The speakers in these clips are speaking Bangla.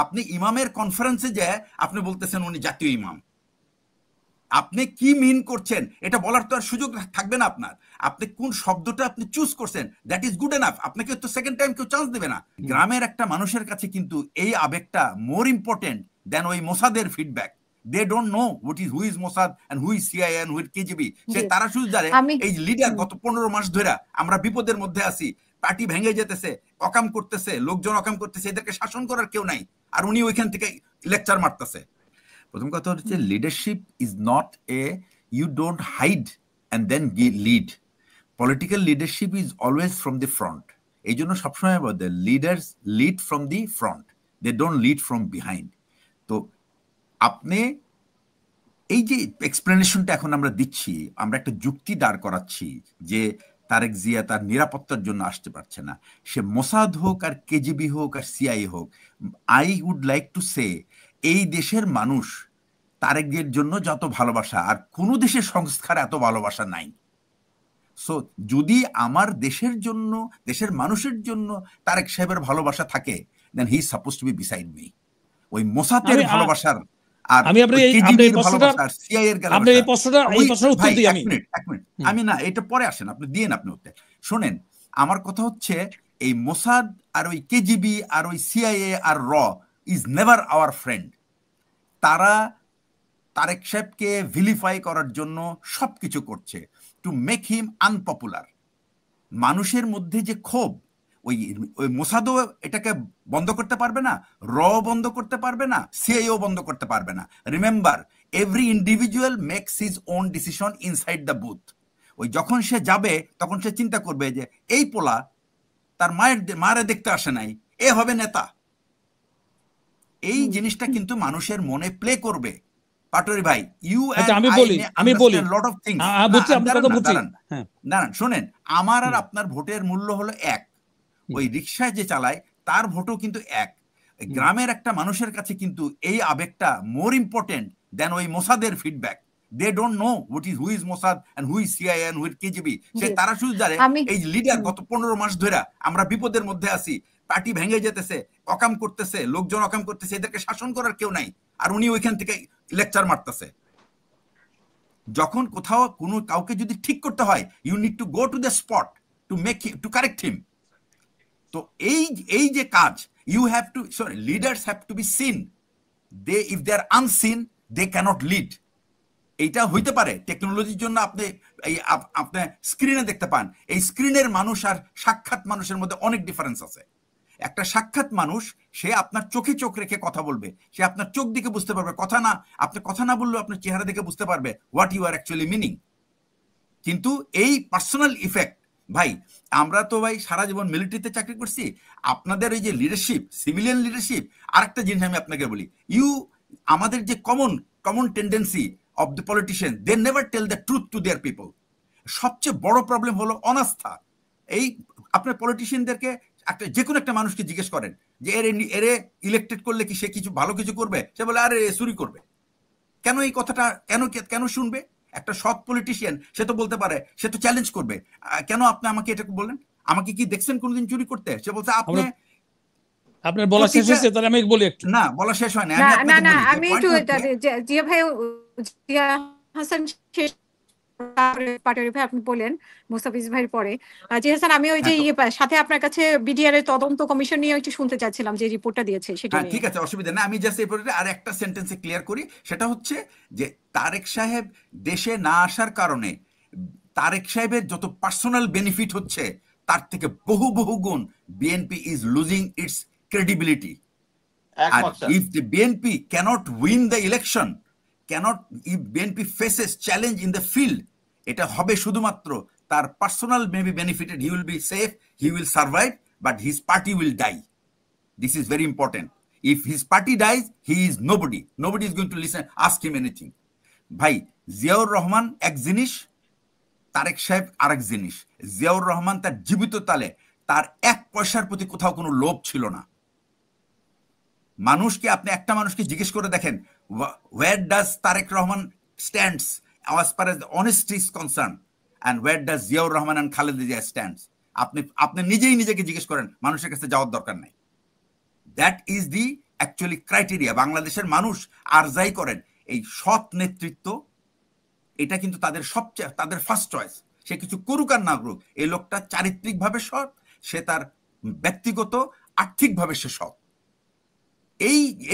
আপনি ইমামের কনফারেন্সে যে আপনি বলতেছেন উনি জাতীয় ইমাম, আপনি কি মিন করছেন এটা বলার তো আর সুযোগ থাকবে না আপনার। আপনি কোন শব্দটা আপনি চুজ করছেন, দ্যাট ইজ গুড এনাফ। আপনাকে তো সেকেন্ড টাইম কেউ চান্স দেবে না। গ্রামের একটা মানুষের কাছে কিন্তু এই আবেগটা মোর ইম্পর্টেন্ট দেন ওই মোসাদের feedback. They don't know who is Mossad and who is CIA and who is KGB. তারা শুধু জানে এই লিডার গত 15 মাস ধরে আমরা বিপদের মধ্যে আছি, পার্টি ভেঙে যেতেছে, অকাম করতেছে, লোকজন অকাম করতেছে, এদেরকে শাসন করার কেউ নাই, আর উনি ওইখান থেকে লেকচার মারতেছে। প্রথম কথা হচ্ছে leadership is not you don't hide and then lead. Political leadership is always from the front. এই জন্য সবসময় বলতে leaders lead from the front, they don't lead from behind. তো আপনি এই যে এক্সপ্লেনেশনটা এখন আমরা দিচ্ছি, আমরা একটা যুক্তি দাঁড় করাচ্ছি যে তারেক জিয়া তার নিরাপত্তার জন্য আসতে পারছে না, সে মোসাদ হোক আর কেজিবি হোক আর সিআই হোক। I would like to say এই দেশের মানুষ তারেকের জন্য যত ভালোবাসা আর কোনো দেশের সংস্কার এত ভালোবাসা নাই। সো যদি আমার দেশের জন্য, দেশের মানুষের জন্য তারেক সাহেবের ভালোবাসা থাকে, then he is suppose to be beside me. ওই মোসাদের ভালোবাসার আর আমি না, এটা পরে আসেন, আপনি দিয়েন, আপনি উত্তর শোনেন। আমার কথা হচ্ছে এই মোসাদ আর ওই কেজিবি আর ওই সিআইএ আর র ইজ নেভার আওয়ার ফ্রেন্ড। তারা তারেক সাহেবকে ভিলিফাই করার জন্য সবকিছু করছে, টু মেক হিম আনপপুলার। মানুষের মধ্যে যে ক্ষোভ, ওই মোসাদও এটাকে বন্ধ করতে পারবে না, র বন্ধ করতে পারবে না, সিআইও বন্ধ করতে পারবে না। Remember, every individual makes his own decision inside the booth. ওই যখন সে যাবে তখন সে চিন্তা করবে যে এই পোলা তার মায়ের দেখতে আসে নাই, এ হবে নেতা। এই জিনিসটা কিন্তু মানুষের মনে প্লে করবে। পাটোয়ারি ভাই, দাঁড়ান শোনেন, আমার আর আপনার ভোটের মূল্য হলো এক। ওই রিক্সায় যে চালায় তার ভোটও কিন্তু এক। গ্রামের একটা মানুষের কাছে কিন্তু এই আবেগটা মোর ইম্পর্টেন্ট দেন ওই মোসাদের feedback. They don't know who is Mossad and who is CIA and who is KGB. তারা শুধু জানে এই লিডার গত 15 মাস ধরে আমরা বিপদের মধ্যে আছি, পার্টি ভেঙে যেতেছে, অকাম করতেছে, লোকজন অকাম করতেছে, এদেরকে শাসন করার কেউ নাই, আর উনি ওইখান থেকে লেকচার মারতেছে। যখন কোথাও কোনো কাউকে যদি ঠিক করতে হয়, you need to go to the spot to correct him. তো এই যে কাজ, you have to, sorry, leaders have to be seen. If they are unseen, they cannot lead. এইটা হইতে পারে টেকনোলজির জন্য আপনি স্ক্রিনে দেখতে পান, এই স্ক্রিনের মানুষ আর সাক্ষাৎ মানুষের মধ্যে অনেক ডিফারেন্স আছে। একটা সাক্ষাৎ মানুষ, সে আপনার চোখে চোখ রেখে কথা বলবে, সে আপনার চোখ দিকে বুঝতে পারবে, আপনি কথা না বললেও আপনার চেহারা দেখে বুঝতে পারবে what you are actually meaning. কিন্তু এই পার্সোনাল ইফেক্ট, ভাই আমরা তো ভাই সারা জীবন মিলিটারিতে চাকরি করছি, আপনাদের ওই যে লিডারশিপ, সিভিলিয়ান লিডারশিপ, আরেকটা জিনিস আমি আপনাকে বলি, আমাদের যে common tendency of the politician, they never tell the truth to their people. সবচেয়ে বড় প্রবলেম হলো অনাস্থা। এই আপনার পলিটিশিয়ানদেরকে যে কোনো একটা মানুষকে জিজ্ঞেস করেন যে এরে ইলেক্টেড করলে কি সে কিছু ভালো কিছু করবে, সে বলে আরে চুরি করবে। কেন এই কথাটা কেন শুনবে? একটা সৎ পলিটিশিয়ান সে তো বলতে পারে, সে তো চ্যালেঞ্জ করবে, কেন আপনি আমাকে এটা বললেন, আমাকে কি দেখছেন কোনোদিন চুরি করতে? সে বলছে আপনার বলা শেষ হয়েছে, তাহলে আমি বলি একটু। না, বলা শেষ হয় না, আমি একটু জিয়া ভাই, জিয়া হাসান শেষ, পাটোয়ারি ভাই আপনি বলেন মুস্তাফিজ ভাইয়ের পরে জি হাসান। আমি ওই যে সাথে আপনার কাছে বিডিআর এর তদন্ত কমিশন নিয়ে একটু শুনতে চাচ্ছিলাম, যে রিপোর্টটা দিয়েছে সেটা। ঠিক আছে, অসুবিধা না, আমি জাস্ট এই পরে আর একটা সেন্টেন্সে ক্লিয়ার করি। সেটা হচ্ছে যে তারেক সাহেব দেশে না আসার কারণে তারেক সাহেবের যত পার্সোনাল বেনিফিট হচ্ছে, তার থেকে বহু গুণ BNP is losing its credibility. আর if the BNP can't win the election, if BNP faces challenge in the field, এটা হবে শুধুমাত্র তার personal maybe benefited, he will be safe, he will survive, but his party will die. This is very important. If his party dies, he is nobody is going to listen, ask him anything. ভাই, জিয়াউর রহমান এক জিনিস, তারেক সাহেব আরেক জিনিস। জিয়াউর রহমান তার জীবিত তালে তার এক পয়সার প্রতি কোথাও কোনো লোভ ছিল না। আপনি একটা মানুষকে জিজ্ঞেস করে দেখেন, where does Tariq Rahman stands as far as the honesty is concerned, and where does Ziaur Rahman and Khaleda Zia stands? আপনি নিজেই নিজেকে জিজ্ঞেস করেন, মানুষের কাছে যাওয়ার দরকার নাই। That is the actually criteria. বাংলাদেশের মানুষ আর যাই করেন, এই সৎ নেতৃত্ব এটা কিন্তু তাদের সবচেয়ে, তাদের ফার্স্ট চয়েস। সে কিছু করুক আর না করুক, এই লোকটা চারিত্রিকভাবে সৎ, সে তার ব্যক্তিগত আর্থিকভাবে সে সৎ।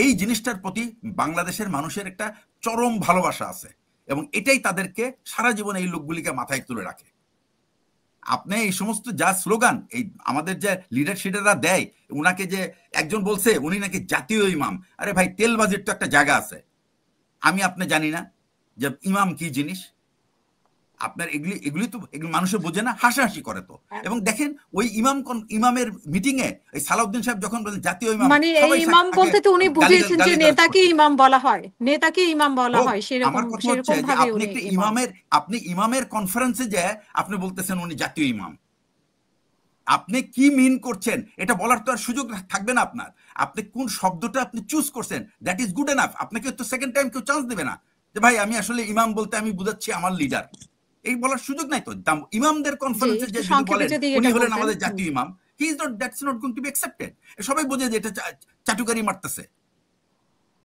এই জিনিসটার প্রতি বাংলাদেশের মানুষের একটা চরম ভালোবাসা আছে, এবং এটাই তাদেরকে সারা জীবন এই লোকগুলিকে মাথায় তুলে রাখে। আপনি এই সমস্ত যা স্লোগান এই আমাদের যে লিডারশিপেরা দেয়, উনাকে যে একজন বলছে উনি নাকি জাতীয় ইমাম, আরে ভাই তেলবাজির তো একটা জায়গা আছে, আমি আপনি জানি না যে ইমাম কি জিনিস? আপনার এগুলি তো এগুলি মানুষে বোঝে না, হাসাহাসি করে তো। এবং দেখেন ওই ইমামের মিটিং এ ওই সালাউদ্দিন সাহেব যখন বলেন জাতীয় ইমাম, মানে এই ইমাম বলতে তো উনি বুঝিয়েছেন যে নেতাকে ইমাম বলা হয়, নেতাকে ইমাম বলা হয়, সেরকম ভাবে আপনি একটা আপনি ইমামের কনফারেন্সে যে আপনি বলতেছেন উনি জাতীয় ইমাম, আপনি কি মিন করছেন এটা বলার তো আর সুযোগ থাকবে না আপনার। আপনি কোন শব্দটা আপনি চুজ করছেন, দ্যাট ইজ গুড এনাফ। আপনাকে তো সেকেন্ড টাইম কেউ চান্স দেবে না যে ভাই আমি আসলে ইমাম বলতে আমি বুঝাচ্ছি আমার লিডার, এই বলার সুযোগ নাই তো। ইমামদের কনফারেন্সে যে বলেন উনি হলেন আমাদের জাতীয় ইমাম, he is not, that's not going to be accepted. সবাই বোঝে যে এটা চাটুকারি মারতেছে।